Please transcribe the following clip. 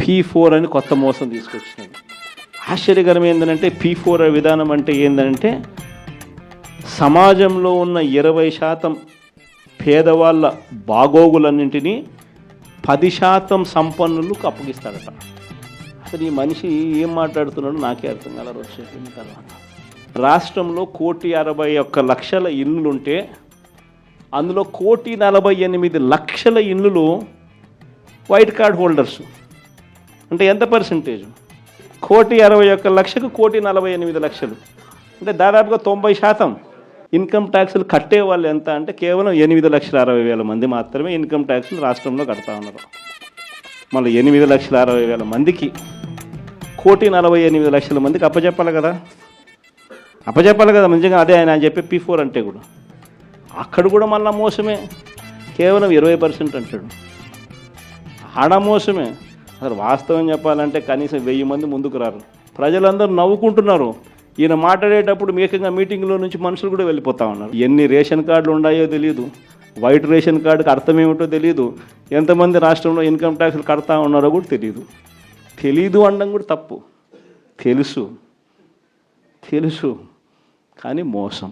P4 అని కొత్త మోసం తీసుకొచ్చినాడు. ఆశ్చర్యకరం ఏంటంటే P4 విధానం అంటే ఏంటంటే సమాజంలో ఉన్న 20% పేదవాళ్ళ బాగోగులన్నింటినీ 10% సంపన్నులకు అప్పగిస్తాడట. అసలు ఈ మనిషి ఏం మాట్లాడుతున్నాడో నాకే అర్థం కాల. రోజు తర్వాత రాష్ట్రంలో 1,61,00,000 ఇళ్ళుంటే అందులో 1,48,00,000 ఇళ్ళు వైట్ కార్డ్ హోల్డర్స్. అంటే ఎంత పర్సెంటేజ్? 1,61,00,000కు 1,48,00,000 అంటే దాదాపుగా 90% ఇన్కమ్ ట్యాక్సులు కట్టే వాళ్ళు ఎంత అంటే కేవలం 8,60,000 మంది మాత్రమే ఇన్కమ్ ట్యాక్సులు రాష్ట్రంలో కడతా ఉన్నారు. మళ్ళీ 8,60,000 మందికి 1,48,00,000 మందికి అప్పచెప్పాలి కదా. నిజంగా అదే ఆయన చెప్పే P4 అంటే కూడా అక్కడ కూడా మళ్ళీ మోసమే. కేవలం 20% అంటాడు. ఆడ మోసమే. అసలు వాస్తవం చెప్పాలంటే కనీసం 1000 మంది ముందుకు రారు. ప్రజలందరూ నవ్వుకుంటున్నారు. ఈయన మాట్లాడేటప్పుడు ఏకంగా మీటింగ్లో నుంచి మనుషులు కూడా వెళ్ళిపోతా ఉన్నారు. ఎన్ని రేషన్ కార్డులు ఉన్నాయో తెలియదు, వైట్ రేషన్ కార్డుకి అర్థం ఏమిటో తెలియదు, ఎంతమంది రాష్ట్రంలో ఇన్కమ్ ట్యాక్స్లు కడతా ఉన్నారో కూడా తెలీదు అనడం కూడా తప్పు. తెలుసు కానీ మోసం.